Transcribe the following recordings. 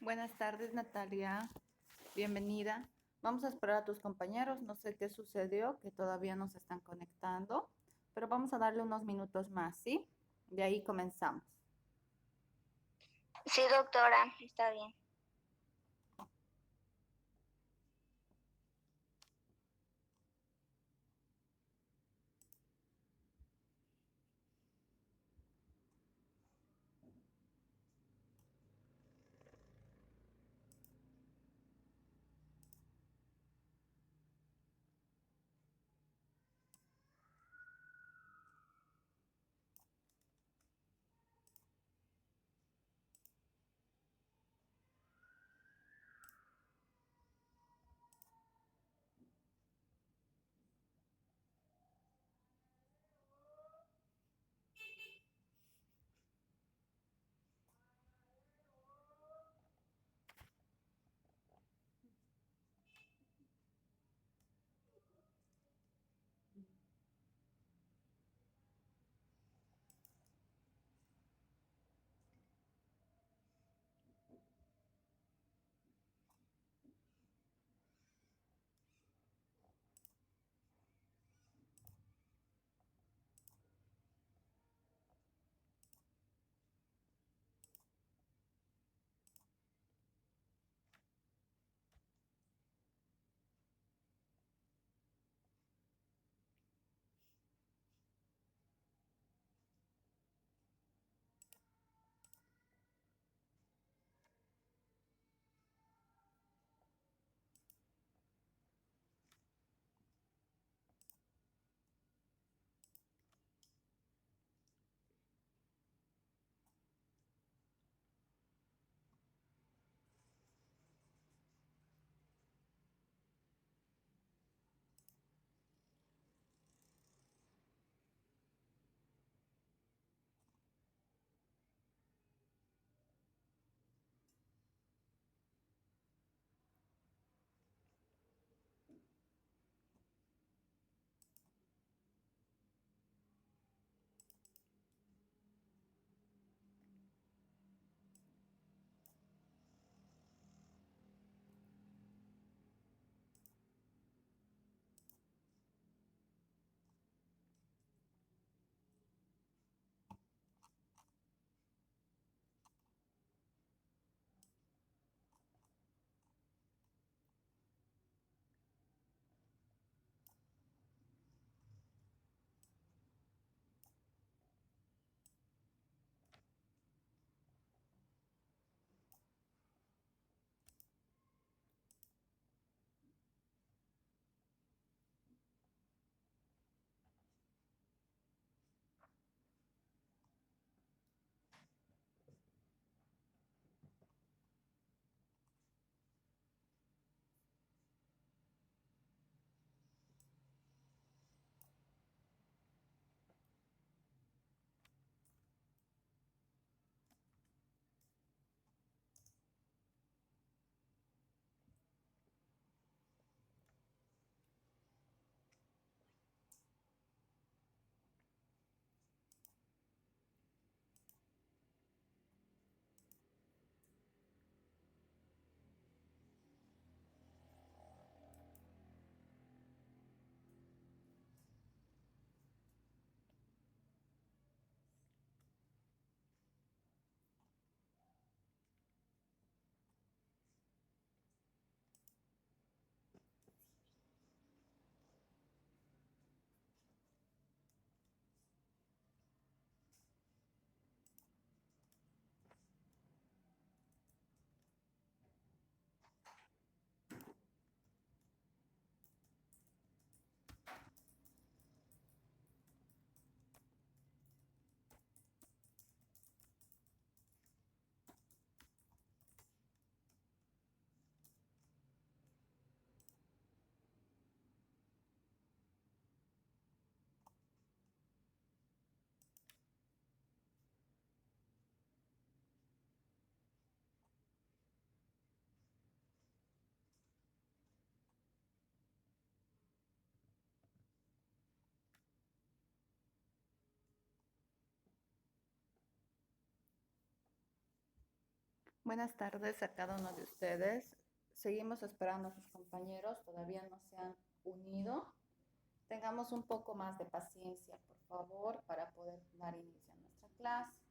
Buenas tardes, Natalia. Bienvenida. Vamos a esperar a tus compañeros. No sé qué sucedió, que todavía no se están conectando, pero vamos a darle unos minutos más, ¿sí? De ahí comenzamos. Sí, doctora, está bien. Buenas tardes a cada uno de ustedes. Seguimos esperando a sus compañeros, todavía no se han unido. Tengamos un poco más de paciencia, por favor, para poder dar inicio a nuestra clase.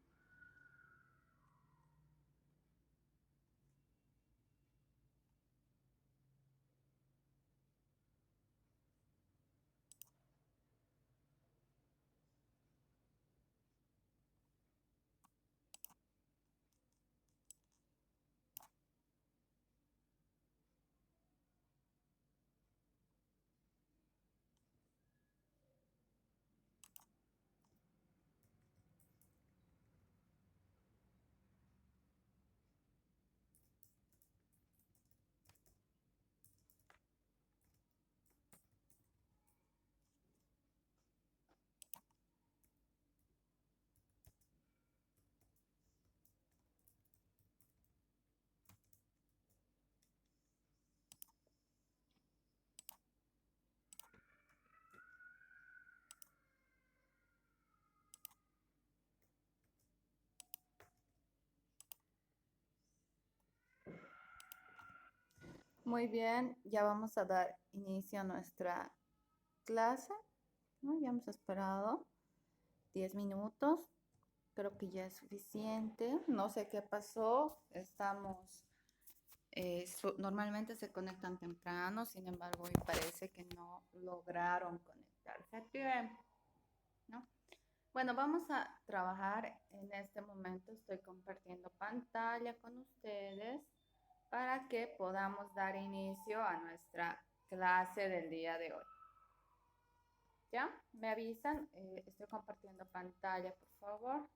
Muy bien, ya vamos a dar inicio a nuestra clase, ¿no? Ya hemos esperado 10 minutos. Creo que ya es suficiente. No sé qué pasó. Normalmente se conectan temprano, sin embargo, hoy parece que no lograron conectarse a tiempo, ¿no? Bueno, vamos a trabajar en este momento. Estoy compartiendo pantalla con ustedes para que podamos dar inicio a nuestra clase del día de hoy. ¿Ya? ¿Me avisan? Estoy compartiendo pantalla, por favor.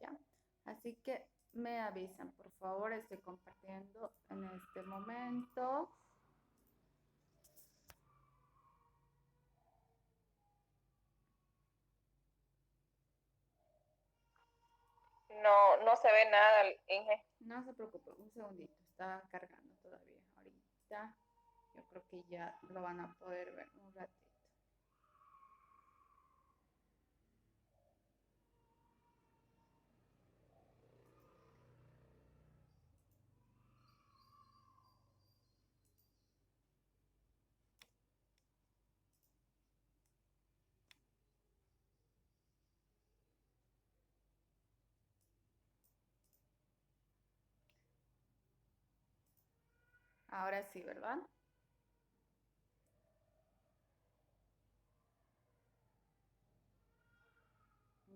¿Ya? Así que me avisan, por favor. Estoy compartiendo en este momento. No se ve nada, Inge. No se preocupe, un segundito. Está cargando todavía. Ahorita yo creo que ya lo van a poder ver un ratito. Ahora sí, ¿verdad?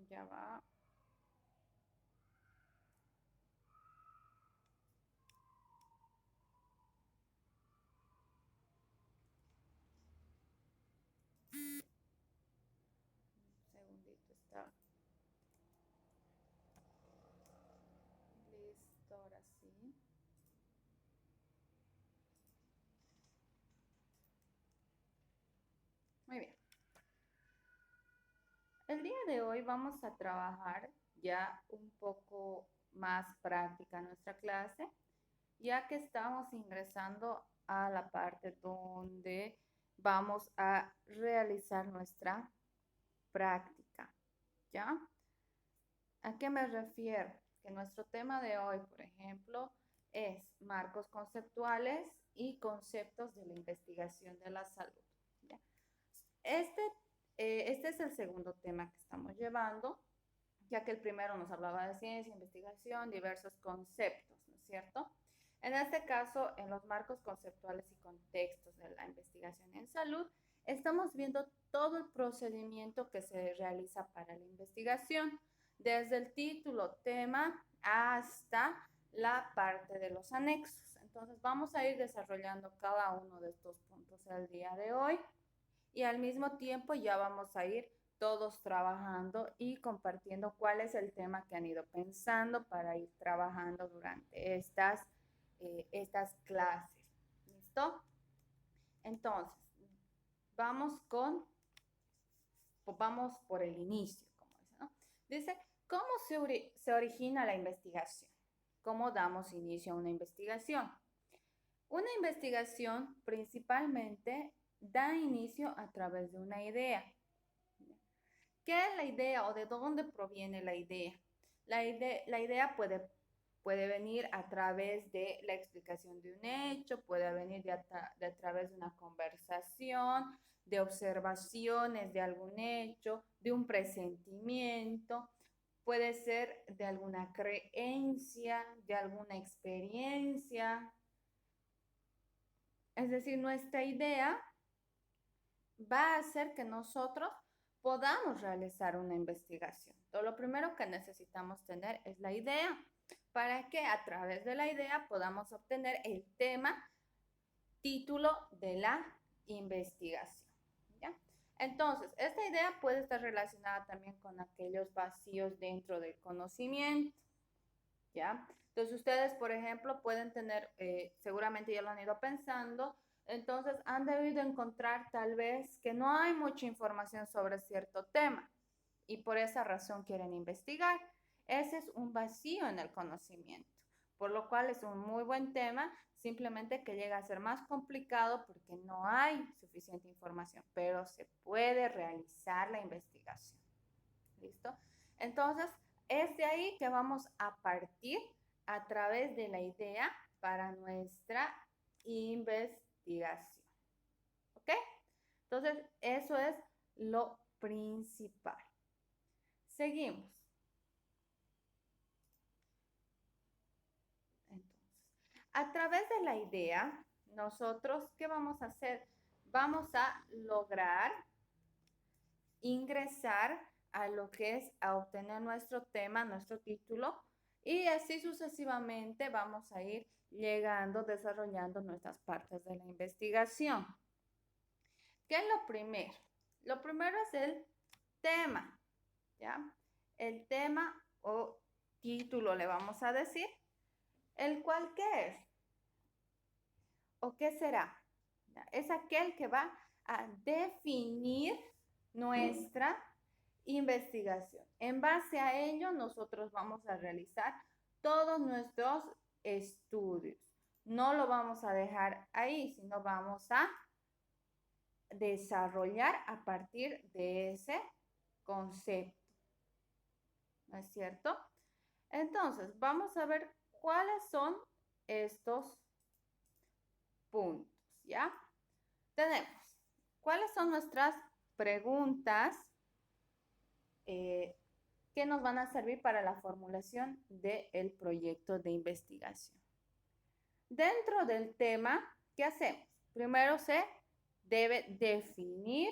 Ya va. Un segundito, está listo, ahora sí. Muy bien. El día de hoy vamos a trabajar ya un poco más práctica nuestra clase, ya que estamos ingresando a la parte donde vamos a realizar nuestra práctica, ¿ya? ¿A qué me refiero? Que nuestro tema de hoy, por ejemplo, es marcos conceptuales y conceptos de la investigación de la salud, ¿ya? Este, este es el segundo tema que estamos llevando, ya que el primero nos hablaba de ciencia, investigación, diversos conceptos, ¿no es cierto? En este caso, en los marcos conceptuales y contextos de la investigación en salud, estamos viendo todo el procedimiento que se realiza para la investigación, desde el título, tema, hasta la parte de los anexos. Entonces, vamos a ir desarrollando cada uno de estos puntos el día de hoy y al mismo tiempo ya vamos a ir todos trabajando y compartiendo cuál es el tema que han ido pensando para ir trabajando durante estas clases. ¿Listo? Entonces, vamos vamos por el inicio, como dice, ¿no? Dice, ¿cómo se origina la investigación? ¿Cómo damos inicio a una investigación? Una investigación principalmente da inicio a través de una idea. ¿Qué es la idea o de dónde proviene la idea? La idea puede venir a través de la explicación de un hecho, puede venir de a través de una conversación, de observaciones de algún hecho, de un presentimiento, puede ser de alguna creencia, de alguna experiencia. Es decir, nuestra idea va a hacer que nosotros podamos realizar una investigación. Entonces, lo primero que necesitamos tener es la idea, para que a través de la idea podamos obtener el tema, título de la investigación. ¿Ya? Entonces, esta idea puede estar relacionada también con aquellos vacíos dentro del conocimiento. ¿Ya? Entonces, ustedes, por ejemplo, pueden tener, seguramente ya lo han ido pensando, entonces han debido encontrar tal vez que no hay mucha información sobre cierto tema y por esa razón quieren investigar. Ese es un vacío en el conocimiento, por lo cual es un muy buen tema, simplemente que llega a ser más complicado porque no hay suficiente información, pero se puede realizar la investigación. ¿Listo? Entonces, es de ahí que vamos a partir a través de la idea para nuestra investigación. ¿Ok? Entonces, eso es lo principal. Seguimos. Entonces, a través de la idea, nosotros, ¿qué vamos a hacer? Vamos a lograr ingresar a lo que es a obtener nuestro tema, nuestro título, y así sucesivamente vamos a ir llegando, desarrollando nuestras partes de la investigación. ¿Qué es lo primero? Lo primero es el tema, ¿ya? El tema o título le vamos a decir, el cual ¿qué es? ¿O qué será? ¿Ya? Es aquel que va a definir nuestra investigación. En base a ello, nosotros vamos a realizar todos nuestros estudios. No lo vamos a dejar ahí, sino vamos a desarrollar a partir de ese concepto. ¿No es cierto? Entonces, vamos a ver cuáles son estos puntos, ¿ya? Tenemos, ¿cuáles son nuestras preguntas que nos van a servir para la formulación del proyecto de investigación? Dentro del tema, ¿qué hacemos? Primero se debe definir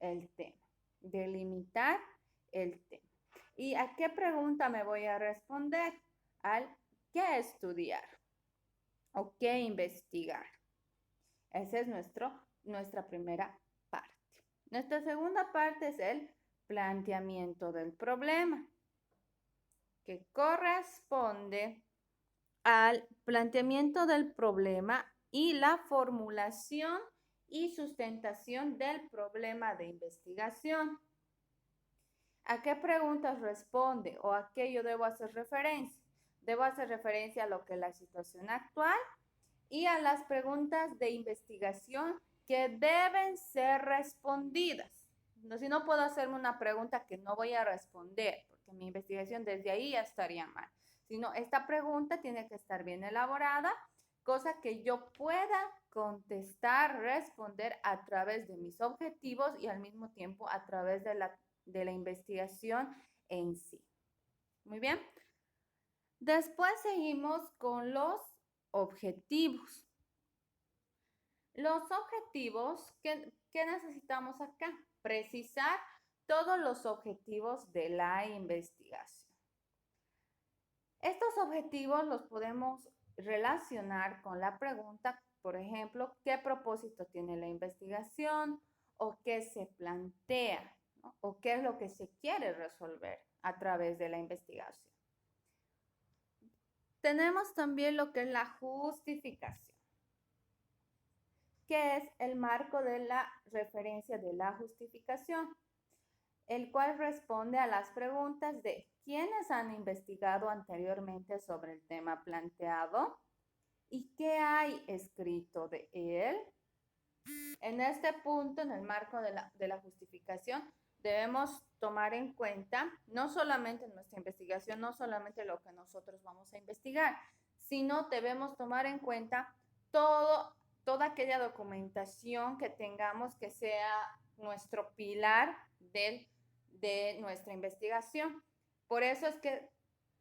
el tema, delimitar el tema. ¿Y a qué pregunta me voy a responder? Al qué estudiar o qué investigar. Esa es nuestra primera parte. Nuestra segunda parte es el planteamiento del problema, que corresponde al planteamiento del problema y la formulación y sustentación del problema de investigación. ¿A qué preguntas responde o a qué yo debo hacer referencia? Debo hacer referencia a lo que es la situación actual y a las preguntas de investigación que deben ser respondidas. No, si no puedo hacerme una pregunta que no voy a responder, porque mi investigación desde ahí ya estaría mal. Sino esta pregunta tiene que estar bien elaborada, cosa que yo pueda contestar, responder a través de mis objetivos y al mismo tiempo a través de la investigación en sí. Muy bien. Después seguimos con los objetivos. Los objetivos, ¿qué necesitamos acá? Precisar todos los objetivos de la investigación. Estos objetivos los podemos relacionar con la pregunta, por ejemplo, ¿qué propósito tiene la investigación? ¿O qué se plantea? ¿No? ¿O qué es lo que se quiere resolver a través de la investigación? Tenemos también lo que es la justificación, que es el marco de la referencia de la justificación, el cual responde a las preguntas de quiénes han investigado anteriormente sobre el tema planteado y qué hay escrito de él, En este punto, en el marco de la justificación, debemos tomar en cuenta no solamente nuestra investigación, no solamente lo que nosotros vamos a investigar, sino debemos tomar en cuenta toda aquella documentación que tengamos que sea nuestro pilar de nuestra investigación. Por eso es que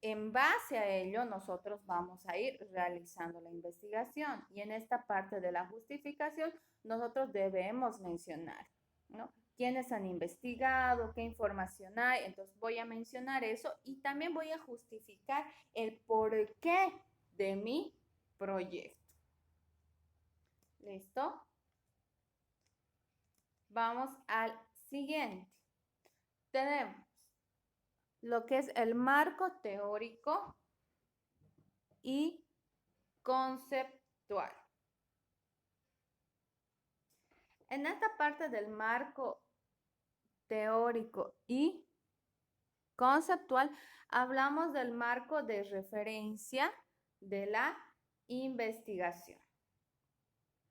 en base a ello nosotros vamos a ir realizando la investigación y en esta parte de la justificación nosotros debemos mencionar, ¿no? ¿Quiénes han investigado? ¿Qué información hay? Entonces voy a mencionar eso y también voy a justificar el porqué de mi proyecto. ¿Listo? Vamos al siguiente. Tenemos lo que es el marco teórico y conceptual. En esta parte del marco teórico y conceptual, hablamos del marco de referencia de la investigación.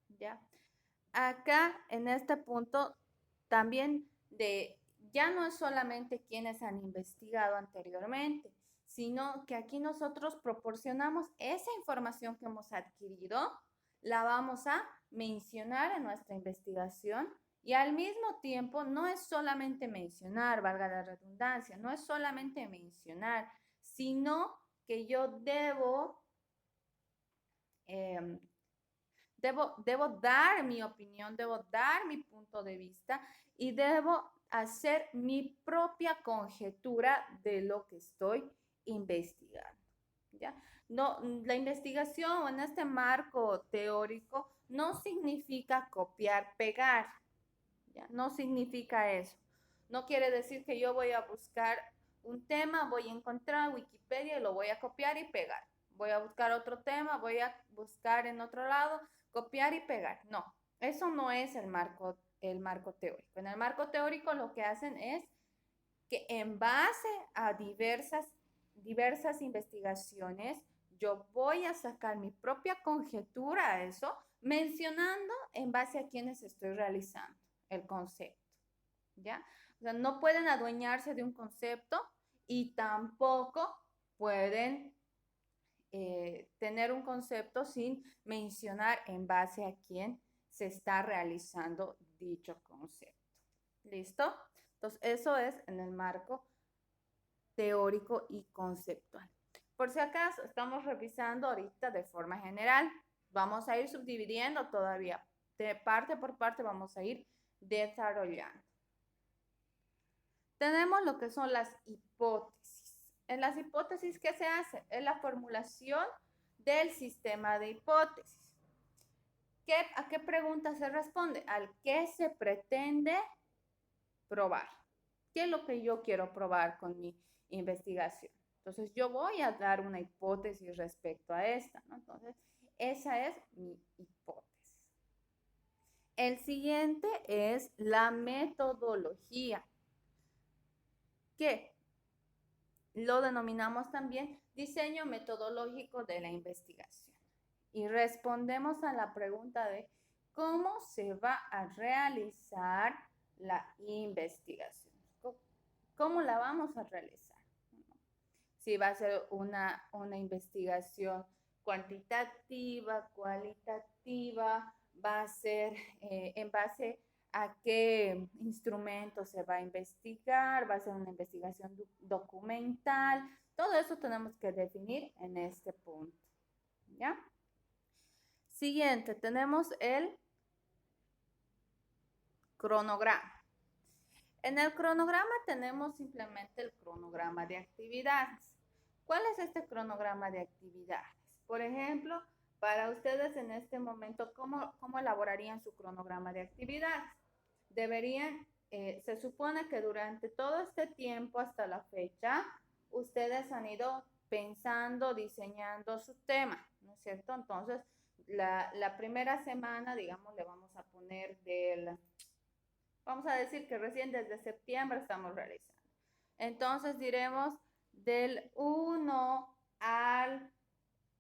¿Ya? Acá, en este punto, también ya no es solamente quienes han investigado anteriormente, sino que aquí nosotros proporcionamos esa información que hemos adquirido, la vamos a mencionar en nuestra investigación y al mismo tiempo no es solamente mencionar, valga la redundancia, no es solamente mencionar, sino que yo debo dar mi opinión, debo dar mi punto de vista y debo hacer mi propia conjetura de lo que estoy investigando. ¿Ya? No, la investigación en este marco teórico no significa copiar, pegar. ¿Ya? No significa eso. No quiere decir que yo voy a buscar un tema, voy a encontrar Wikipedia y lo voy a copiar y pegar. Voy a buscar otro tema, voy a buscar en otro lado, copiar y pegar. No, eso no es el marco teórico. En el marco teórico lo que hacen es que en base a diversas investigaciones, yo voy a sacar mi propia conjetura a eso, mencionando en base a quienes estoy realizando el concepto, ¿ya? O sea, no pueden adueñarse de un concepto y tampoco pueden tener un concepto sin mencionar en base a quién se está realizando dicho concepto. ¿Listo? Entonces, eso es en el marco teórico y conceptual. Por si acaso, estamos revisando ahorita de forma general. Vamos a ir subdividiendo todavía. De parte por parte vamos a ir desarrollando. Tenemos lo que son las hipótesis. En las hipótesis, ¿qué se hace? Es la formulación del sistema de hipótesis. ¿A qué pregunta se responde? Al qué se pretende probar. ¿Qué es lo que yo quiero probar con mi investigación? Entonces, yo voy a dar una hipótesis respecto a esta, ¿no? Entonces, esa es mi hipótesis. El siguiente es la metodología, que lo denominamos también diseño metodológico de la investigación. Y respondemos a la pregunta de cómo se va a realizar la investigación. ¿Cómo la vamos a realizar? Si va a ser una investigación cuantitativa, cualitativa, va a ser en base a qué instrumento se va a investigar, va a ser una investigación documental. Todo eso tenemos que definir en este punto. ¿Ya? Siguiente, tenemos el cronograma. En el cronograma tenemos simplemente el cronograma de actividades. ¿Cuál es este cronograma de actividades? Por ejemplo, para ustedes en este momento, ¿cómo elaborarían su cronograma de actividades? Se supone que durante todo este tiempo hasta la fecha, ustedes han ido pensando, diseñando su tema, ¿no es cierto? Entonces, la primera semana, digamos, le vamos a poner vamos a decir que recién desde septiembre estamos realizando. Entonces diremos del 1 al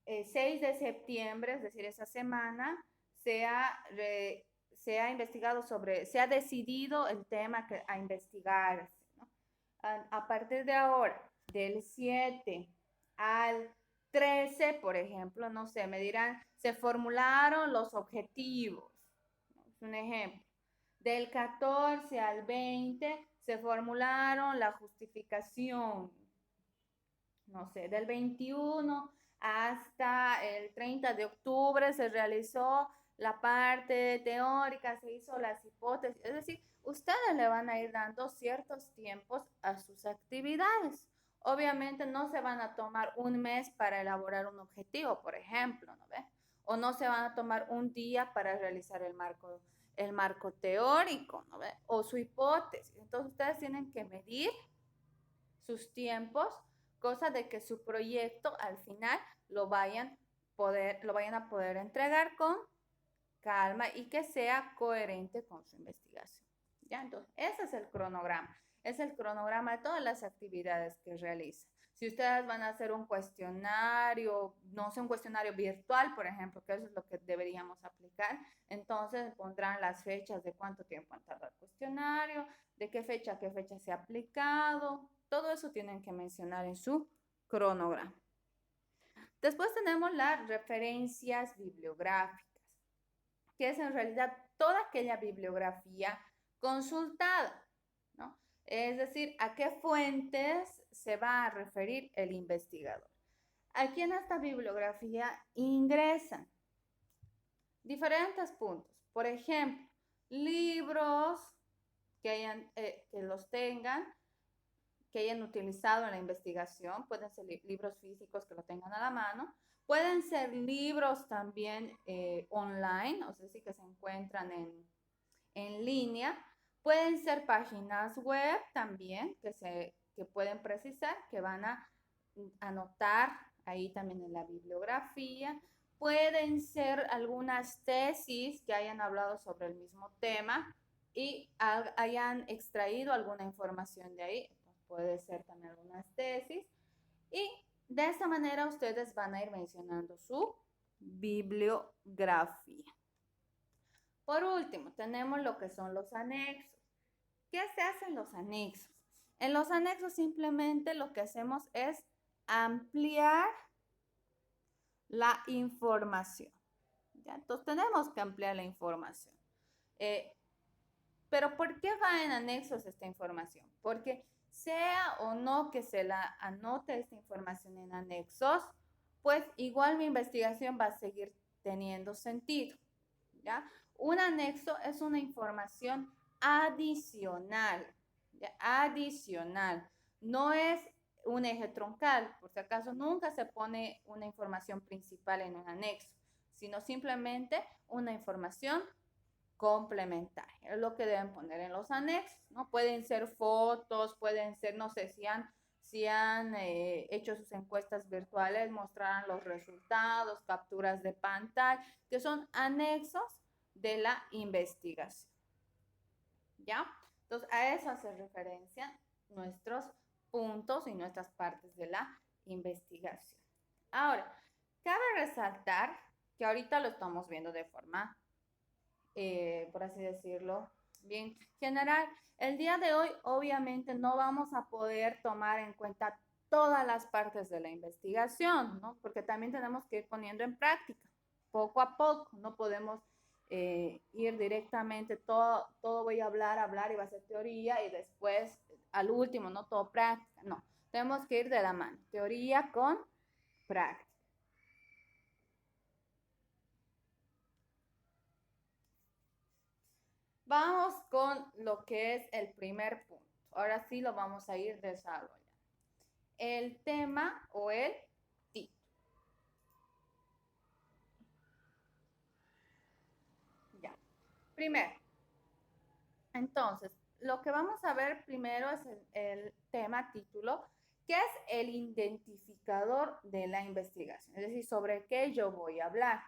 6 de septiembre, es decir, esa semana, se se ha investigado sobre, se ha decidido el tema a investigar, ¿no? A partir de ahora, del 7 al 13, por ejemplo, no sé, me dirán, se formularon los objetivos, ¿no? Es un ejemplo. Del 14 al 20 se formularon la justificación, no sé, del 21 hasta el 30 de octubre se realizó la parte teórica, se hizo las hipótesis, es decir, ustedes le van a ir dando ciertos tiempos a sus actividades. Obviamente no se van a tomar un mes para elaborar un objetivo, por ejemplo, ¿no ve? O no se van a tomar un día para realizar el marco teórico, ¿no ve? O su hipótesis. Entonces ustedes tienen que medir sus tiempos, cosa de que su proyecto al final lo vayan a poder entregar con calma y que sea coherente con su investigación. ¿Ya? Entonces, ese es el cronograma. Es el cronograma de todas las actividades que realizan. Si ustedes van a hacer un cuestionario, no sé, un cuestionario virtual, por ejemplo, que eso es lo que deberíamos aplicar, entonces pondrán las fechas de cuánto tiempo han tardado el cuestionario, de qué fecha a qué fecha se ha aplicado, todo eso tienen que mencionar en su cronograma. Después tenemos las referencias bibliográficas, que es en realidad toda aquella bibliografía consultada, ¿no? Es decir, a qué fuentes se va a referir el investigador. Aquí en esta bibliografía ingresan diferentes puntos. Por ejemplo, libros que los tengan, que hayan utilizado en la investigación, pueden ser libros físicos que lo tengan a la mano, pueden ser libros también online, o sea, sí que se encuentran en línea, pueden ser páginas web también que pueden precisar, que van a anotar ahí también en la bibliografía, pueden ser algunas tesis que hayan hablado sobre el mismo tema y hayan extraído alguna información de ahí, puede ser también algunas tesis, y de esta manera ustedes van a ir mencionando su bibliografía. Por último, tenemos lo que son los anexos. ¿Qué se hace en los anexos? En los anexos simplemente lo que hacemos es ampliar la información. ¿Ya? Entonces tenemos que ampliar la información. Pero ¿por qué va en anexos esta información? Porque sea o no que se la anote esta información en anexos, pues igual mi investigación va a seguir teniendo sentido, ¿ya? Un anexo es una información adicional, ¿ya? Adicional. No es un eje troncal, por si acaso nunca se pone una información principal en un anexo, sino simplemente una información complementaria. Es lo que deben poner en los anexos, ¿no? Pueden ser fotos, pueden ser, no sé, si han hecho sus encuestas virtuales, mostrarán los resultados, capturas de pantalla, que son anexos de la investigación. ¿Ya? Entonces, a eso hace referencia nuestros puntos y nuestras partes de la investigación. Ahora, cabe resaltar que ahorita lo estamos viendo de forma por así decirlo, bien general. El día de hoy obviamente no vamos a poder tomar en cuenta todas las partes de la investigación, ¿no? Porque también tenemos que ir poniendo en práctica, poco a poco, no podemos ir directamente, todo voy a hablar y va a ser teoría y después al último, no todo práctica, no, tenemos que ir de la mano, teoría con práctica. Vamos con lo que es el primer punto. Ahora sí lo vamos a ir desarrollando. El tema o el título. Ya. Primero. Entonces, lo que vamos a ver primero es el tema título, que es el identificador de la investigación, es decir, sobre qué yo voy a hablar.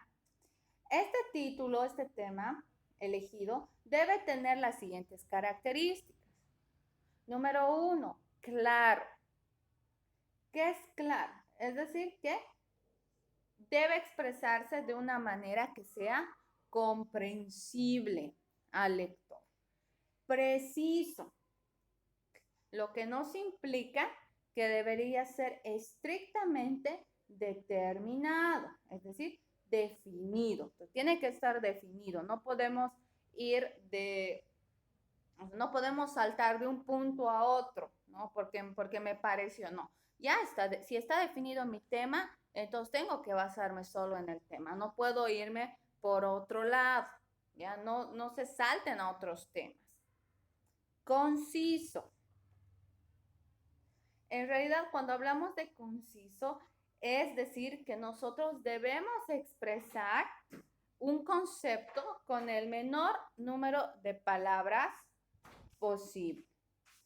Este título, este tema elegido, debe tener las siguientes características. Número 1, claro. ¿Qué es claro? Es decir, que debe expresarse de una manera que sea comprensible. al lector. Preciso, lo que nos implica que debería ser estrictamente determinado, es decir, definido. Tiene que estar definido, no podemos no podemos saltar de un punto a otro, ¿no? Porque me pareció, no. Ya está, si está definido mi tema, entonces tengo que basarme solo en el tema, no puedo irme por otro lado, ya no se salten a otros temas. Conciso. En realidad, cuando hablamos de conciso, es decir, que nosotros debemos expresar un concepto con el menor número de palabras posible,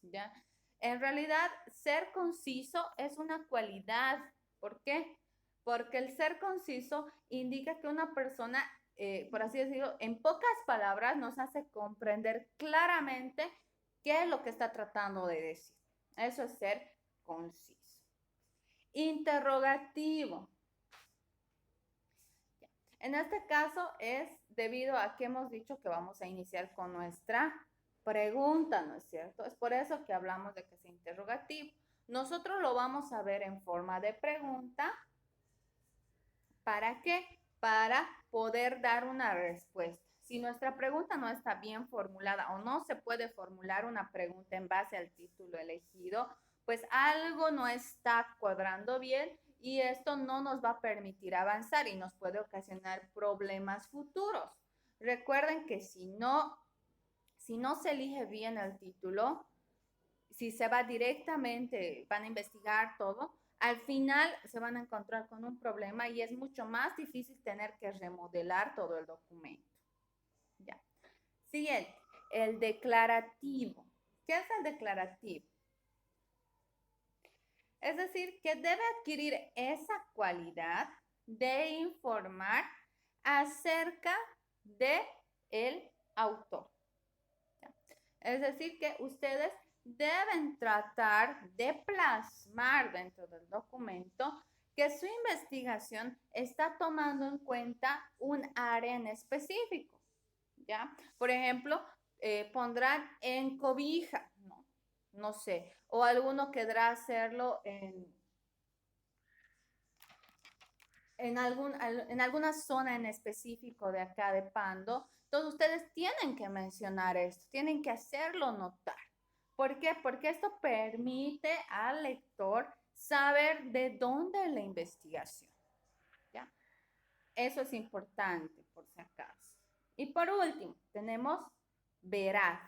¿ya? En realidad, ser conciso es una cualidad. ¿Por qué? Porque el ser conciso indica que una persona, por así decirlo, en pocas palabras nos hace comprender claramente qué es lo que está tratando de decir. Eso es ser conciso. Interrogativo. En este caso es debido a que hemos dicho que vamos a iniciar con nuestra pregunta, ¿no es cierto? Es por eso que hablamos de que es interrogativo. Nosotros lo vamos a ver en forma de pregunta. ¿Para qué? Para poder dar una respuesta. Si nuestra pregunta no está bien formulada o no se puede formular una pregunta en base al título elegido, pues algo no está cuadrando bien y esto no nos va a permitir avanzar y nos puede ocasionar problemas futuros. Recuerden que si no se elige bien el título, si se va directamente, van a investigar todo, al final se van a encontrar con un problema y es mucho más difícil tener que remodelar todo el documento. Ya. Siguiente, el declarativo. ¿Qué es el declarativo? Es decir, que debe adquirir esa cualidad de informar acerca de el autor. ¿Ya? Es decir, que ustedes deben tratar de plasmar dentro del documento que su investigación está tomando en cuenta un área en específico, ¿ya? Por ejemplo, pondrán en cobija, no sé, o alguno querrá hacerlo en alguna zona en específico de acá de Pando. Entonces ustedes tienen que mencionar esto, tienen que hacerlo notar. ¿Por qué? Porque esto permite al lector saber de dónde es la investigación. ¿Ya? Eso es importante, por si acaso. Y por último, tenemos veraz.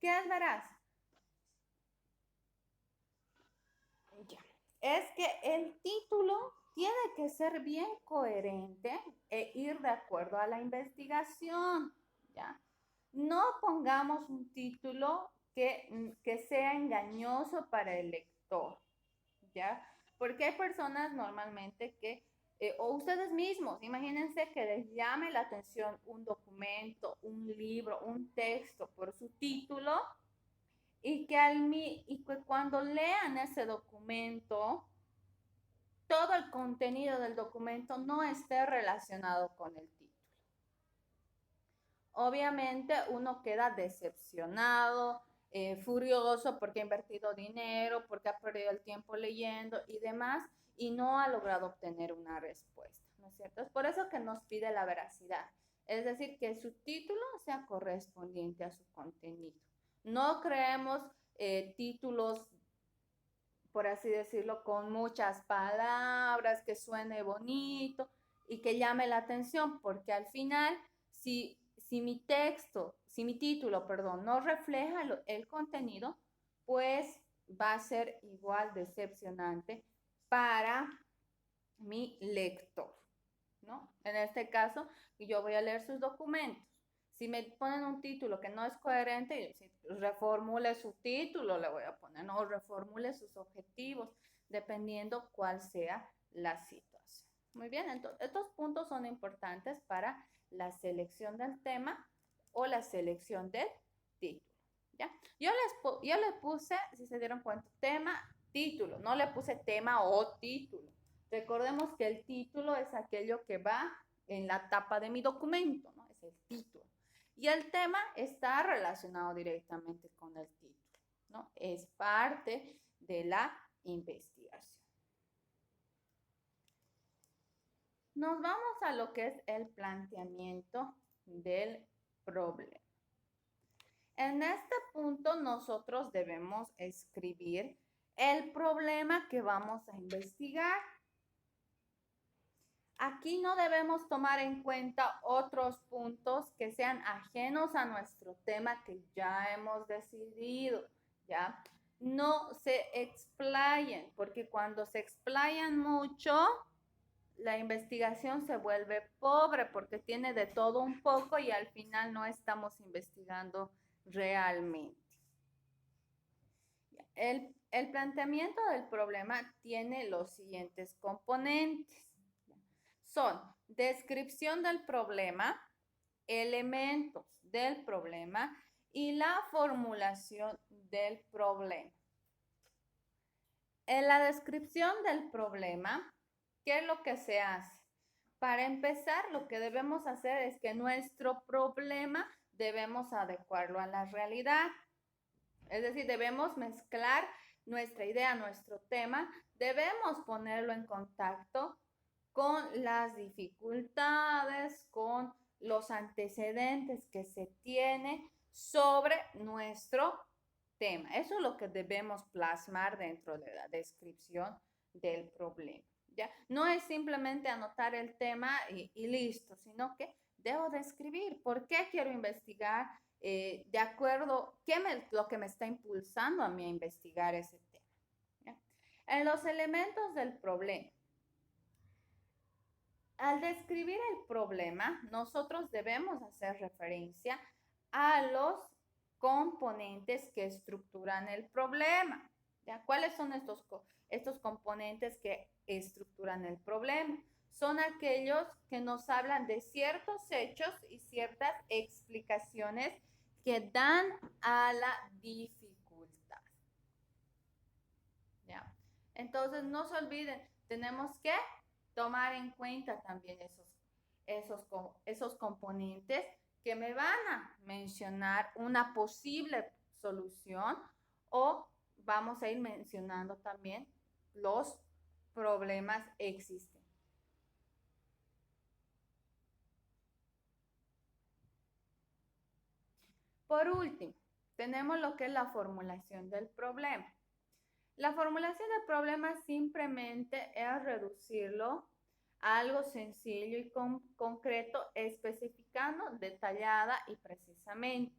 ¿Qué es veraz? Ya. Es que el título tiene que ser bien coherente e ir de acuerdo a la investigación. ¿Ya? No pongamos un título que sea engañoso para el lector, ¿ya? Porque hay personas normalmente que, o ustedes mismos, imagínense que les llame la atención un documento, un libro, un texto por su título y que cuando lean ese documento, todo el contenido del documento no esté relacionado con el título. Obviamente uno queda decepcionado, furioso porque ha invertido dinero, porque ha perdido el tiempo leyendo y demás, y no ha logrado obtener una respuesta, ¿no es cierto? Es por eso que nos pide la veracidad, es decir, que su título sea correspondiente a su contenido. No creemos títulos, por así decirlo, con muchas palabras, que suene bonito y que llame la atención, porque al final, si mi título, perdón, no refleja el contenido, pues va a ser igual decepcionante para mi lector, ¿no? En este caso, yo voy a leer sus documentos. Si me ponen un título que no es coherente, reformule su título, le voy a poner, no, reformule sus objetivos, dependiendo cuál sea la situación. Muy bien, entonces estos puntos son importantes para la selección del tema o la selección del título, ¿ya? Yo le puse, si se dieron cuenta, tema, título, no le puse tema o título. Recordemos que el título es aquello que va en la tapa de mi documento, ¿no? Es el título. Y el tema está relacionado directamente con el título, ¿no? Es parte de la investigación. Nos vamos a lo que es el planteamiento del problema. En este punto nosotros debemos escribir el problema que vamos a investigar. Aquí no debemos tomar en cuenta otros puntos que sean ajenos a nuestro tema que ya hemos decidido, ¿ya? No se explayen, porque cuando se explayan mucho, la investigación se vuelve pobre porque tiene de todo un poco y al final no estamos investigando realmente. El planteamiento del problema tiene los siguientes componentes. Son descripción del problema, elementos del problema y la formulación del problema. En la descripción del problema, ¿qué es lo que se hace? Para empezar, lo que debemos hacer es que nuestro problema debemos adecuarlo a la realidad. Es decir, debemos mezclar nuestra idea, nuestro tema, debemos ponerlo en contacto con las dificultades, con los antecedentes que se tiene sobre nuestro tema. Eso es lo que debemos plasmar dentro de la descripción del problema. ¿Ya? No es simplemente anotar el tema y listo, sino que debo describir por qué quiero investigar, de acuerdo, lo que me está impulsando a mí a investigar ese tema. ¿Ya? En los elementos del problema. Al describir el problema, nosotros debemos hacer referencia a los componentes que estructuran el problema. ¿Ya? ¿Cuáles son estos componentes que estructuran el problema? Son aquellos que nos hablan de ciertos hechos y ciertas explicaciones que dan a la dificultad. ¿Ya? Entonces, no se olviden, tenemos que tomar en cuenta también esos componentes que me van a mencionar una posible solución o vamos a ir mencionando también los problemas existentes. Por último, tenemos lo que es la formulación del problema. La formulación del problema simplemente es reducirlo a algo sencillo y concreto, especificando detallada y precisamente.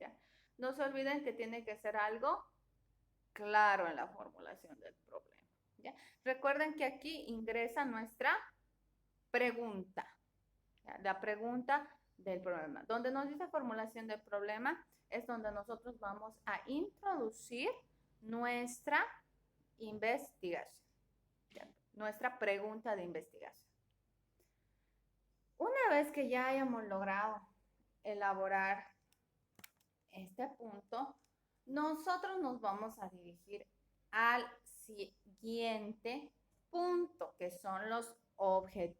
¿Ya? No se olviden que tiene que ser algo claro en la formulación del problema. ¿Ya? Recuerden que aquí ingresa nuestra pregunta, ¿ya? La pregunta del problema. Donde nos dice formulación del problema es donde nosotros vamos a introducir nuestra investigación, ¿ya? Nuestra pregunta de investigación. Una vez que ya hayamos logrado elaborar este punto, nosotros nos vamos a dirigir al siguiente punto, que son los objetivos.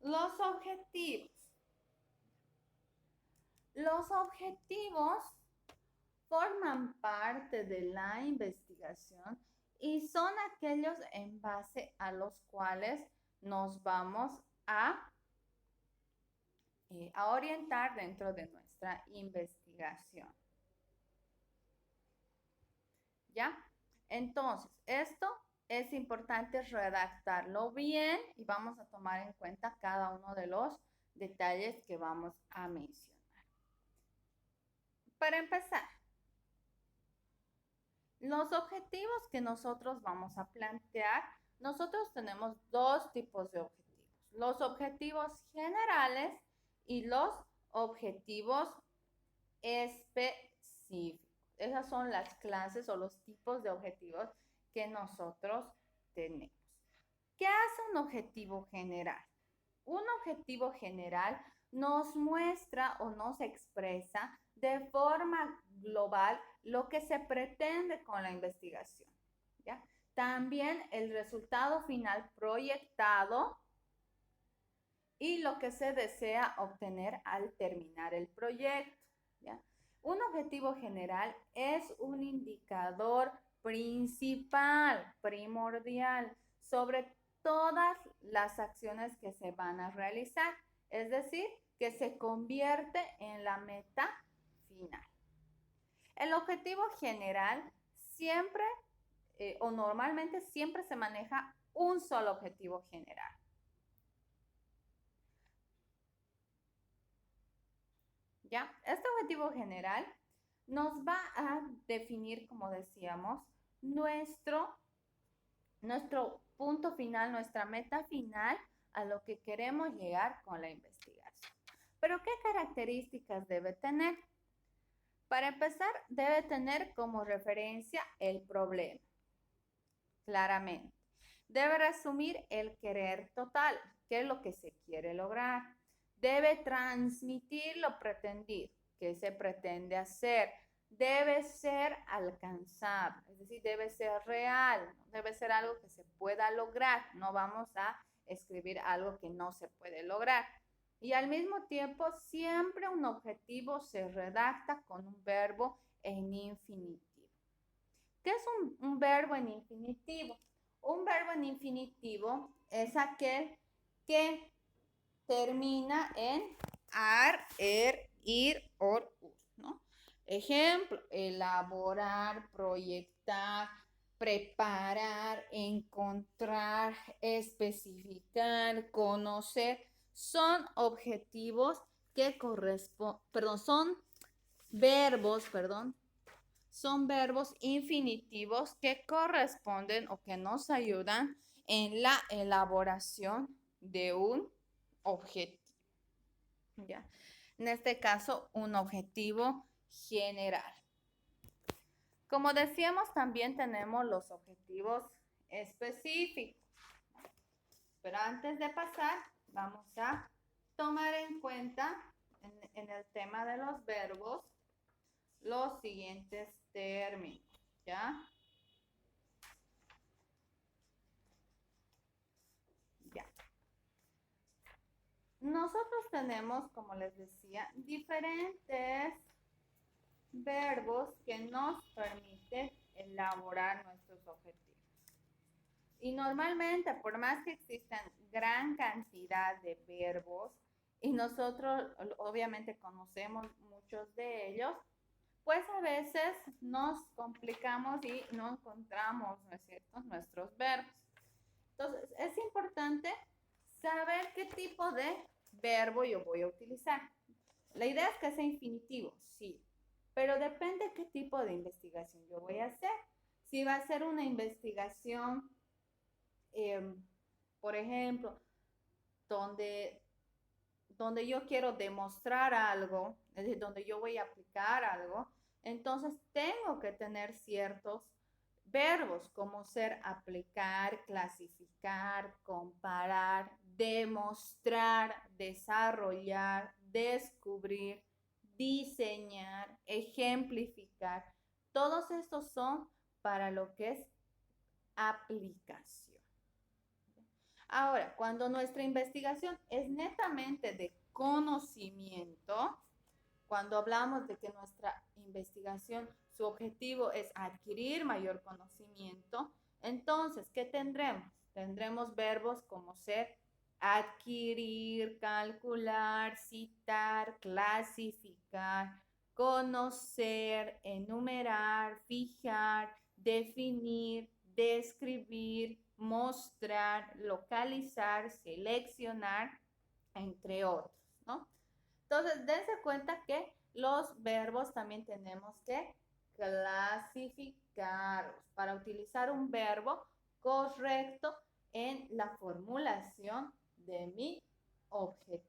Los objetivos. Los objetivos forman parte de la investigación y son aquellos en base a los cuales nos vamos a orientar dentro de nuestra investigación. ¿Ya? Entonces, esto es importante redactarlo bien y vamos a tomar en cuenta cada uno de los detalles que vamos a mencionar. Para empezar, los objetivos que nosotros vamos a plantear, nosotros tenemos dos tipos de objetivos. Los objetivos generales y los objetivos específicos. Esas son las clases o los tipos de objetivos que nosotros tenemos. ¿Qué hace un objetivo general? Un objetivo general nos muestra o nos expresa de forma global lo que se pretende con la investigación, ¿ya? También el resultado final proyectado y lo que se desea obtener al terminar el proyecto, ¿ya? Un objetivo general es un indicador principal, primordial, sobre todas las acciones que se van a realizar, es decir, que se convierte en la meta final. El objetivo general siempre o normalmente siempre se maneja un solo objetivo general. ¿Ya? Este objetivo general nos va a definir, como decíamos, nuestro punto final, nuestra meta final a lo que queremos llegar con la investigación. Pero ¿qué características debe tener? Para empezar, debe tener como referencia el problema, claramente. Debe resumir el querer total, qué es lo que se quiere lograr. Debe transmitir lo pretendido, qué se pretende hacer. Debe ser alcanzable, es decir, debe ser real, debe ser algo que se pueda lograr. No vamos a escribir algo que no se puede lograr. Y al mismo tiempo, siempre un objetivo se redacta con un verbo en infinitivo. ¿Qué es un verbo en infinitivo? Un verbo en infinitivo es aquel que termina en ar, ir, or, ur, ¿no? Ejemplo, elaborar, proyectar, preparar, encontrar, especificar, conocer. Son objetivos que corresponden, son verbos infinitivos que corresponden o que nos ayudan en la elaboración de un objetivo. ¿Ya? En este caso, un objetivo general. Como decíamos, también tenemos los objetivos específicos. Pero antes de pasar, vamos a tomar en cuenta en el tema de los verbos los siguientes términos, ¿ya? Ya. Nosotros tenemos, como les decía, diferentes verbos que nos permiten elaborar nuestros objetivos. Y normalmente, por más que existan gran cantidad de verbos, y nosotros obviamente conocemos muchos de ellos, pues a veces nos complicamos y no encontramos, ¿no es cierto?, nuestros verbos. Entonces, es importante saber qué tipo de verbo yo voy a utilizar. La idea es que sea infinitivo, sí, pero depende qué tipo de investigación yo voy a hacer. Si va a ser una investigación, por ejemplo, donde yo quiero demostrar algo, es decir, donde yo voy a aplicar algo, entonces tengo que tener ciertos verbos como ser aplicar, clasificar, comparar, demostrar, desarrollar, descubrir, diseñar, ejemplificar. Todos estos son para lo que es aplicación. Ahora, cuando nuestra investigación es netamente de conocimiento, cuando hablamos de que nuestra investigación, su objetivo es adquirir mayor conocimiento, entonces, ¿qué tendremos? Tendremos verbos como ser adquirir, calcular, citar, clasificar, conocer, enumerar, fijar, definir, describir, mostrar, localizar, seleccionar, entre otros, ¿no? Entonces, dense cuenta que los verbos también tenemos que clasificarlos para utilizar un verbo correcto en la formulación de mi objetivo.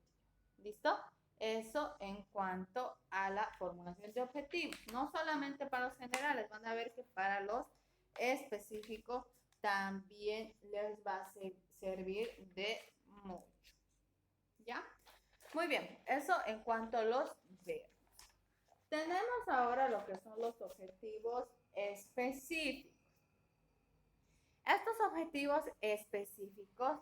¿Listo? Eso en cuanto a la formulación de objetivos. No solamente para los generales, van a ver que para los específicos también les va a servir de mucho. ¿Ya? Muy bien, eso en cuanto a los verbos. Tenemos ahora lo que son los objetivos específicos. Estos objetivos específicos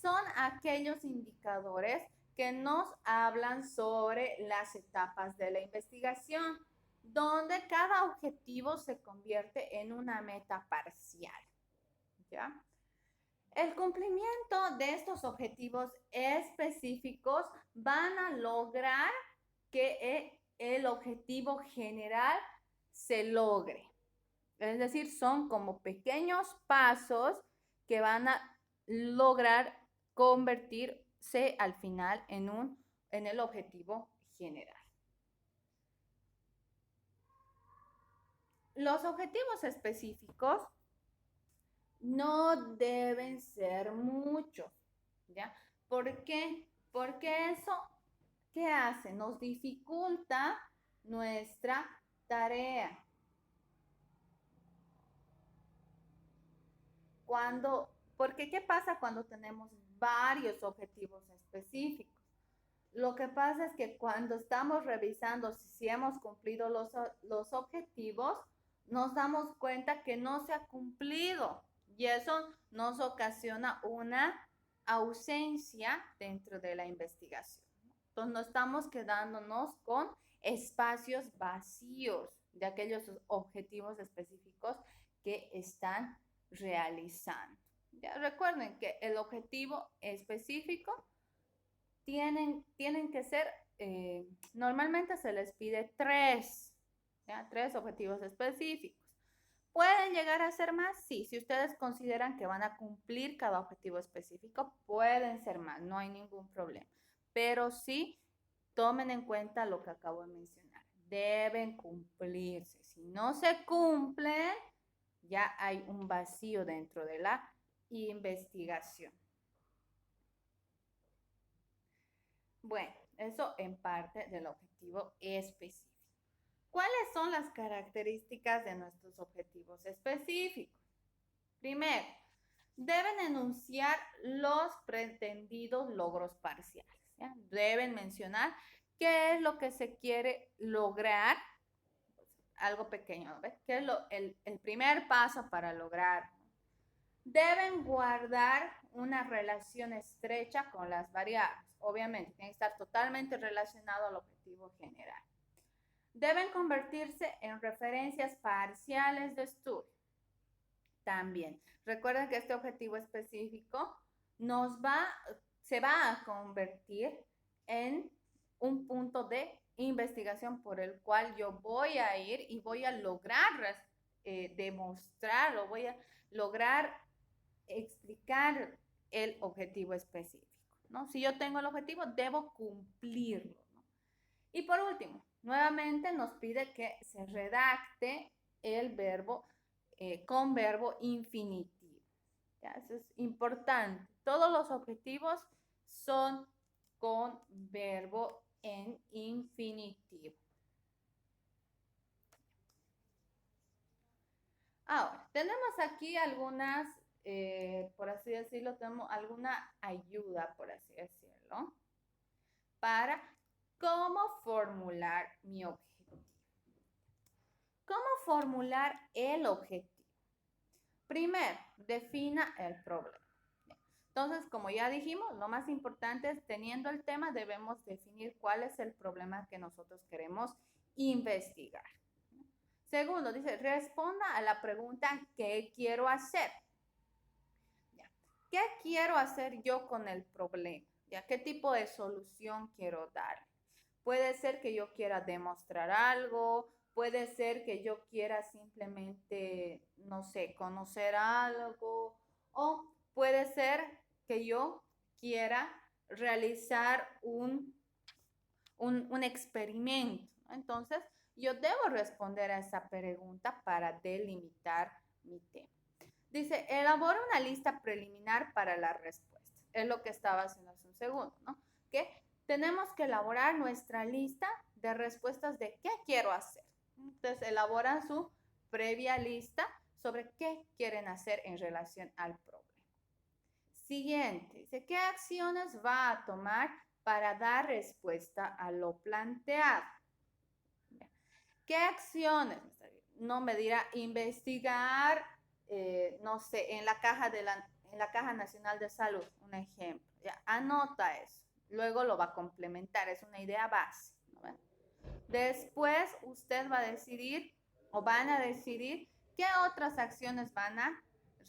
son aquellos indicadores que nos hablan sobre las etapas de la investigación, donde cada objetivo se convierte en una meta parcial. ¿Ya? El cumplimiento de estos objetivos específicos van a lograr que el objetivo general se logre. Es decir, son como pequeños pasos que van a lograr convertirse al final en el objetivo general. Los objetivos específicos no deben ser muchos, ¿ya? ¿Por qué? Porque eso, ¿qué hace? Nos dificulta nuestra tarea. Porque ¿qué pasa cuando tenemos varios objetivos específicos? Lo que pasa es que cuando estamos revisando si hemos cumplido los objetivos, nos damos cuenta que no se ha cumplido y eso nos ocasiona una ausencia dentro de la investigación. Entonces, no estamos quedándonos con espacios vacíos de aquellos objetivos específicos que están realizando. Ya recuerden que el objetivo específico tienen que ser, normalmente se les pide tres objetivos específicos. ¿Pueden llegar a ser más? Sí, si ustedes consideran que van a cumplir cada objetivo específico, pueden ser más, no hay ningún problema. Pero sí, tomen en cuenta lo que acabo de mencionar. Deben cumplirse. Si no se cumplen, ya hay un vacío dentro de la investigación. Bueno, eso en parte del objetivo específico. ¿Cuáles son las características de nuestros objetivos específicos? Primero, deben enunciar los pretendidos logros parciales. ¿Ya? Deben mencionar qué es lo que se quiere lograr, algo pequeño, ¿ves? ¿Qué es el primer paso para lograr? Deben guardar una relación estrecha con las variables. Obviamente, tiene que estar totalmente relacionado al objetivo general. Deben convertirse en referencias parciales de estudio. También, recuerden que este objetivo específico se va a convertir en un punto de investigación por el cual yo voy a ir y voy a lograr demostrar o voy a lograr explicar el objetivo específico, ¿no? Si yo tengo el objetivo, debo cumplirlo, ¿no? Y por último, nuevamente nos pide que se redacte el verbo con verbo infinitivo. ¿Ya? Eso es importante. Todos los objetivos son con verbo en infinitivo. Ahora, tenemos aquí algunas, por así decirlo, tenemos alguna ayuda, por así decirlo, para cómo formular mi objetivo. ¿Cómo formular el objetivo? Primero, defina el problema. Entonces, como ya dijimos, lo más importante es, teniendo el tema, debemos definir cuál es el problema que nosotros queremos investigar. Segundo, dice, responda a la pregunta, ¿qué quiero hacer? ¿Qué quiero hacer yo con el problema? ¿Ya? ¿Qué tipo de solución quiero dar? Puede ser que yo quiera demostrar algo, puede ser que yo quiera simplemente, no sé, conocer algo, o puede ser que yo quiera realizar un experimento. Entonces, yo debo responder a esa pregunta para delimitar mi tema. Dice, elabora una lista preliminar para la respuesta. Es lo que estaba haciendo hace un segundo, ¿no? Que tenemos que elaborar nuestra lista de respuestas de qué quiero hacer. Entonces, elaboran su previa lista sobre qué quieren hacer en relación al problema. Siguiente, dice, ¿qué acciones va a tomar para dar respuesta a lo planteado? ¿Qué acciones? No me dirá investigar, no sé, en en la Caja Nacional de Salud, un ejemplo. Ya, anota eso. Luego lo va a complementar, es una idea base, ¿no ven? Después usted va a decidir o van a decidir qué otras acciones van a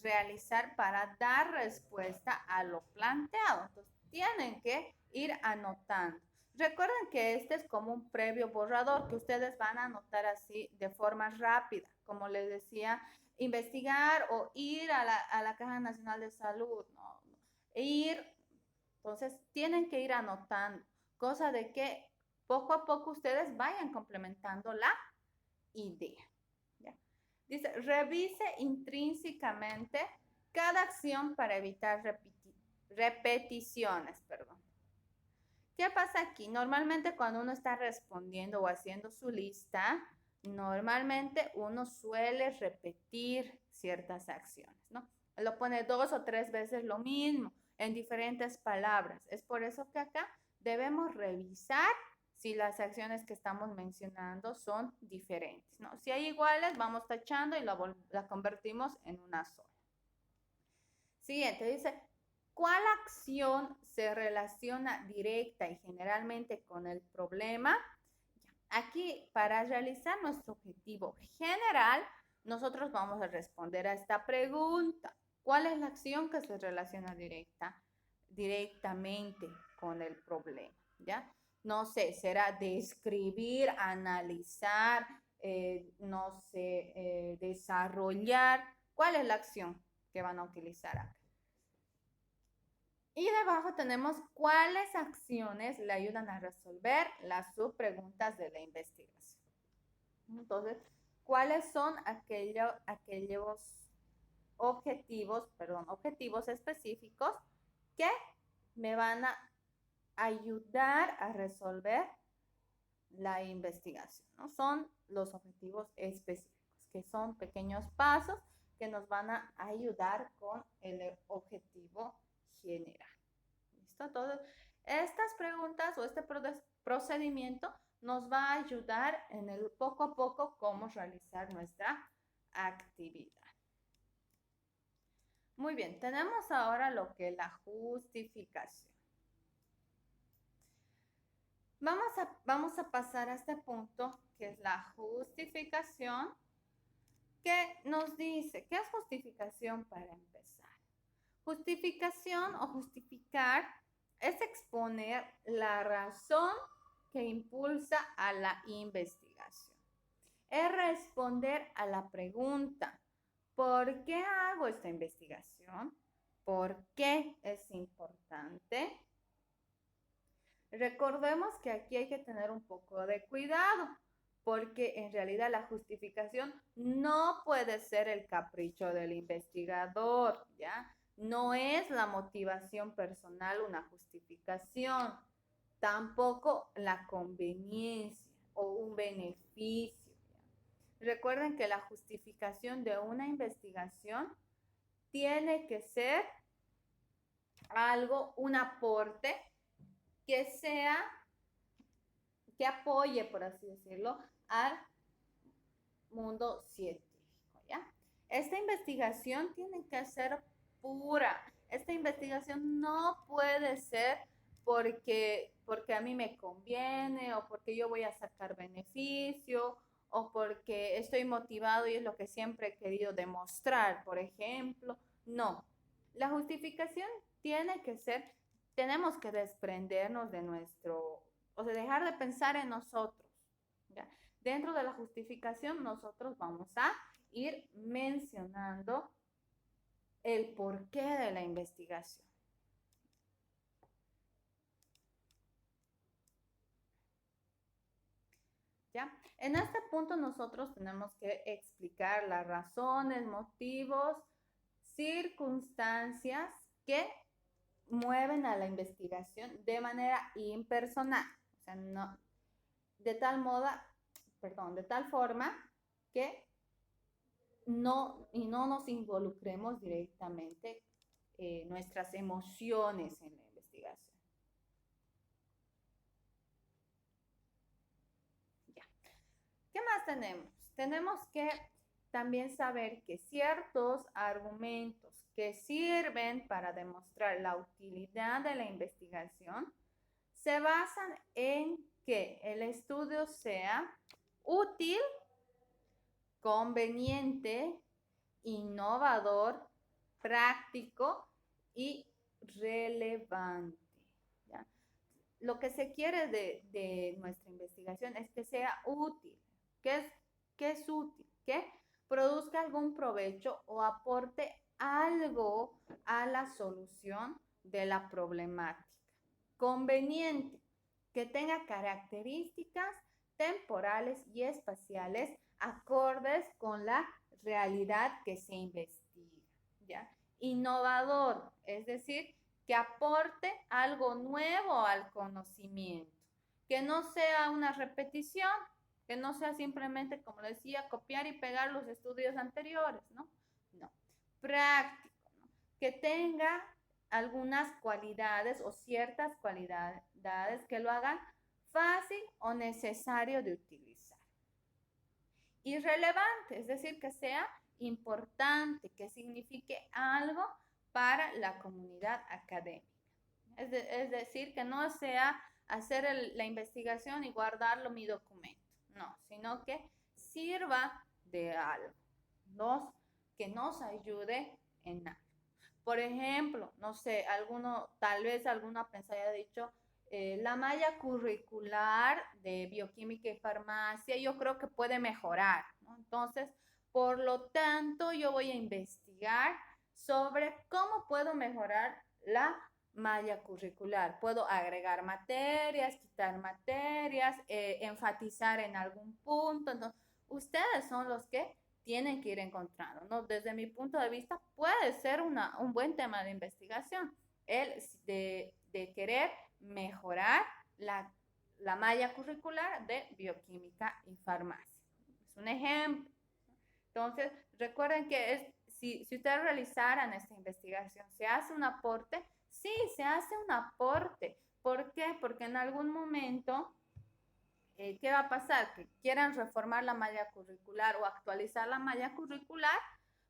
realizar para dar respuesta a lo planteado. Entonces, tienen que ir anotando. Recuerden que este es como un previo borrador que ustedes van a anotar así de forma rápida. Como les decía, investigar o ir a la Caja Nacional de Salud, ¿no? Ir, entonces tienen que ir anotando, cosa de que poco a poco ustedes vayan complementando la idea. ¿Ya? Dice, revise intrínsecamente cada acción para evitar repeticiones. Perdón. ¿Qué pasa aquí? Normalmente cuando uno está respondiendo o haciendo su lista, normalmente uno suele repetir ciertas acciones, ¿no? Lo pone 2 o 3 veces lo mismo en diferentes palabras. Es por eso que acá debemos revisar si las acciones que estamos mencionando son diferentes, ¿no? Si hay iguales, vamos tachando y la convertimos en una sola. Siguiente, dice, ¿cuál acción se relaciona directa y generalmente con el problema? Aquí, para realizar nuestro objetivo general, nosotros vamos a responder a esta pregunta. ¿Cuál es la acción que se relaciona directamente con el problema? ¿Ya? No sé, será describir, analizar, no sé, desarrollar. ¿Cuál es la acción que van a utilizar acá? Y debajo tenemos cuáles acciones le ayudan a resolver las subpreguntas de la investigación. Entonces, ¿cuáles son aquellos objetivos específicos que me van a ayudar a resolver la investigación, ¿no? Son los objetivos específicos, que son pequeños pasos que nos van a ayudar con el objetivo general. ¿Listo? Entonces, estas preguntas o este procedimiento nos va a ayudar en el poco a poco cómo realizar nuestra actividad. Muy bien, tenemos ahora lo que es la justificación. Vamos a pasar a este punto que es la justificación, que nos dice, ¿qué es justificación para empezar? Justificación o justificar es exponer la razón que impulsa a la investigación. Es responder a la pregunta, ¿por qué hago esta investigación? ¿Por qué es importante? Recordemos que aquí hay que tener un poco de cuidado, porque en realidad la justificación no puede ser el capricho del investigador, ¿ya? No es la motivación personal una justificación, tampoco la conveniencia o un beneficio. ¿Ya? Recuerden que la justificación de una investigación tiene que ser algo, un aporte que apoye, por así decirlo, al mundo científico, ¿ya? Esta investigación tiene que ser pura. Esta investigación no puede ser porque a mí me conviene o porque yo voy a sacar beneficio o porque estoy motivado y es lo que siempre he querido demostrar, por ejemplo. No, la justificación tiene que ser, tenemos que desprendernos de o sea, dejar de pensar en nosotros, ¿ya? Dentro de la justificación nosotros vamos a ir mencionando el porqué de la investigación. ¿Ya? En este punto nosotros tenemos que explicar las razones, motivos, circunstancias que mueven a la investigación de manera impersonal, o sea, no, de tal forma que no nos involucremos directamente nuestras emociones en la investigación. Ya. ¿Qué más tenemos? Tenemos que también saber que ciertos argumentos que sirven para demostrar la utilidad de la investigación se basan en que el estudio sea útil, conveniente, innovador, práctico y relevante. ¿Ya? Lo que se quiere de nuestra investigación es que sea útil. ¿Qué es útil? Que produzca algún provecho o aporte algo a la solución de la problemática. Conveniente, que tenga características temporales y espaciales acordes con la realidad que se investiga, ¿ya? Innovador, es decir, que aporte algo nuevo al conocimiento, que no sea una repetición, que no sea simplemente, como decía, copiar y pegar los estudios anteriores, ¿no? No. Práctico, ¿no? Que tenga algunas cualidades o ciertas cualidades que lo hagan fácil o necesario de utilizar. Irrelevante, es decir, que sea importante, que signifique algo para la comunidad académica. Es decir, que no sea hacer la investigación y guardarlo mi documento, no, sino que sirva de algo, que nos ayude en algo. Por ejemplo, no sé, tal vez alguna pensada haya dicho, la malla curricular de bioquímica y farmacia, yo creo que puede mejorar, ¿no? Entonces, por lo tanto, yo voy a investigar sobre cómo puedo mejorar la malla curricular. Puedo agregar materias, quitar materias, enfatizar en algún punto. Entonces, ustedes son los que tienen que ir encontrando, ¿no? Desde mi punto de vista, puede ser un buen tema de investigación, el de querer mejorar la malla curricular de bioquímica y farmacia. Es un ejemplo. Entonces, recuerden que si ustedes realizaran esta investigación, ¿se hace un aporte? Sí, se hace un aporte. ¿Por qué? Porque en algún momento, ¿qué va a pasar? Que quieran reformar la malla curricular o actualizar la malla curricular,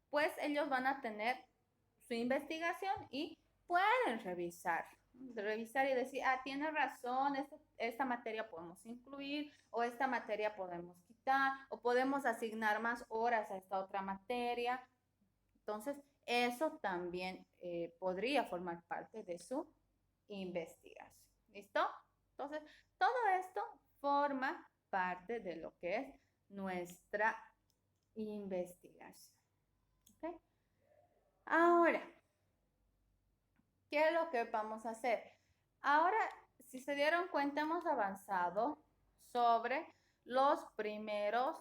pues ellos van a tener su investigación y pueden revisar y decir, tiene razón, esta materia podemos incluir o esta materia podemos quitar o podemos asignar más horas a esta otra materia. Entonces, eso también podría formar parte de su investigación. ¿Listo? Entonces, todo esto forma parte de lo que es nuestra investigación. ¿Okay? Ahora, ¿qué es lo que vamos a hacer? Ahora, si se dieron cuenta, hemos avanzado sobre los primeros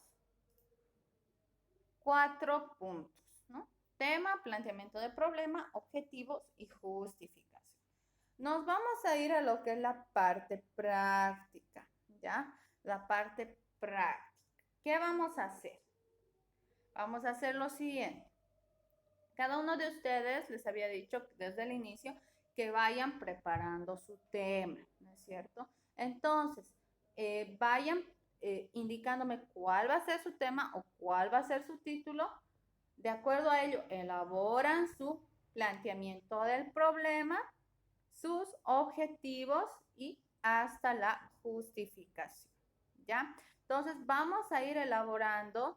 4 puntos, ¿no? Tema, planteamiento de problema, objetivos y justificación. Nos vamos a ir a lo que es la parte práctica, ¿ya? La parte práctica. ¿Qué vamos a hacer? Vamos a hacer lo siguiente. Cada uno de ustedes les había dicho desde el inicio que vayan preparando su tema, ¿no es cierto? Entonces, vayan indicándome cuál va a ser su tema o cuál va a ser su título. De acuerdo a ello, elaboran su planteamiento del problema, sus objetivos y hasta la justificación, ¿ya? Entonces, vamos a ir elaborando.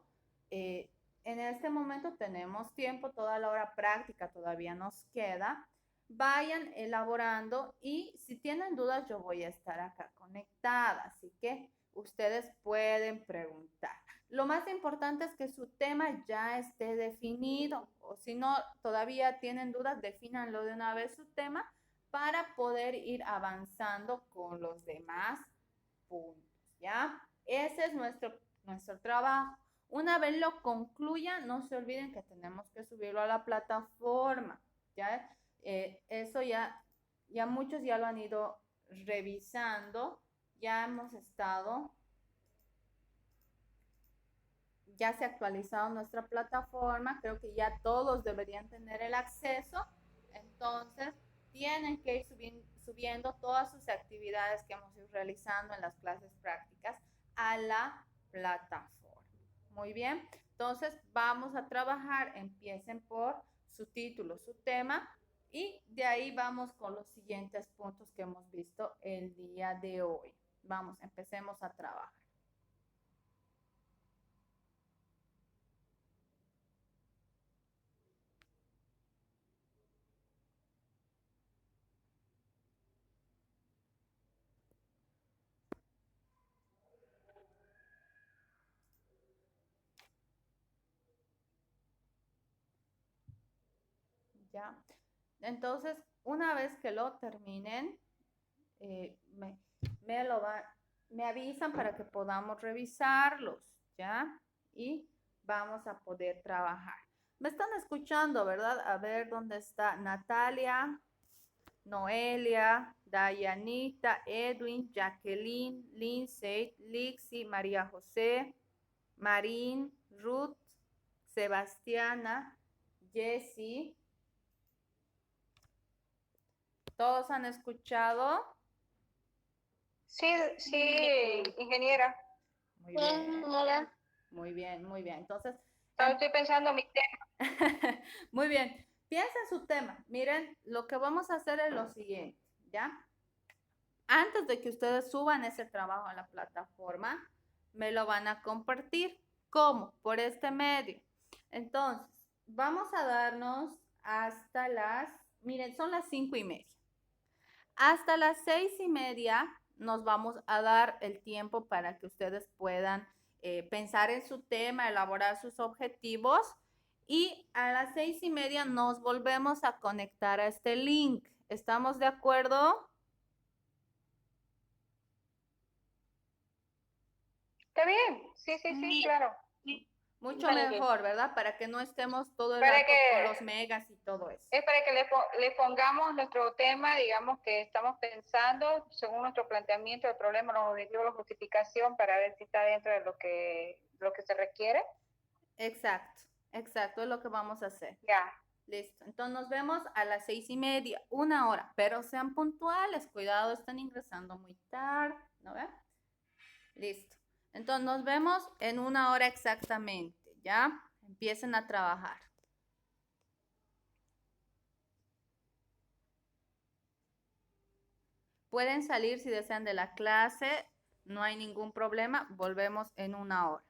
En este momento tenemos tiempo, toda la hora práctica todavía nos queda. Vayan elaborando y si tienen dudas yo voy a estar acá conectada, así que ustedes pueden preguntar. Lo más importante es que su tema ya esté definido o si no todavía tienen dudas, defínanlo de una vez su tema para poder ir avanzando con los demás puntos, ¿ya? Ese es nuestro trabajo. Una vez lo concluyan, no se olviden que tenemos que subirlo a la plataforma, ¿ya? Eso ya muchos ya lo han ido revisando, ya hemos estado, ya se ha actualizado nuestra plataforma, creo que ya todos deberían tener el acceso, entonces tienen que ir subiendo todas sus actividades que hemos ido realizando en las clases prácticas a la plataforma. Muy bien, entonces vamos a trabajar, empiecen por su título, su tema, y de ahí vamos con los siguientes puntos que hemos visto el día de hoy. Vamos, empecemos a trabajar. ¿Ya? Entonces, una vez que lo terminen, eh, me, me lo va, me avisan para que podamos revisarlos, ¿ya? Y vamos a poder trabajar. Me están escuchando, ¿verdad? A ver dónde está Natalia, Noelia, Dayanita, Edwin, Jacqueline, Lindsay, Lixi, María José, Marín, Ruth, Sebastiana, Jessie. ¿Todos han escuchado? Sí, sí, ingeniera. Muy bien. Muy bien, muy bien. Entonces, Estoy pensando en mi tema. muy bien. Piensa en su tema. Miren, lo que vamos a hacer es lo siguiente, ¿ya? Antes de que ustedes suban ese trabajo a la plataforma, me lo van a compartir. ¿Cómo? Por este medio. Entonces, vamos a darnos hasta miren, son las 5:30. Hasta las 6:30 nos vamos a dar el tiempo para que ustedes puedan pensar en su tema, elaborar sus objetivos, y a las 6:30 nos volvemos a conectar a este link. ¿Estamos de acuerdo? Está bien, sí, claro. Mucho Vale. mejor, ¿verdad? Para que no estemos todo el Para rato con que los megas y todo eso. es para que le pongamos nuestro tema, digamos que estamos pensando según nuestro planteamiento del problema, los objetivos, la justificación, para ver si está dentro de lo que se requiere. Exacto, exacto, es lo que vamos a hacer. Ya. Listo. Entonces nos vemos a las 6:30, 1 hora, pero sean puntuales, cuidado, están ingresando muy tarde, ¿no ve? Listo. Entonces nos vemos en 1 hora exactamente, ¿ya? Empiecen a trabajar. Pueden salir si desean de la clase, no hay ningún problema, volvemos en 1 hora.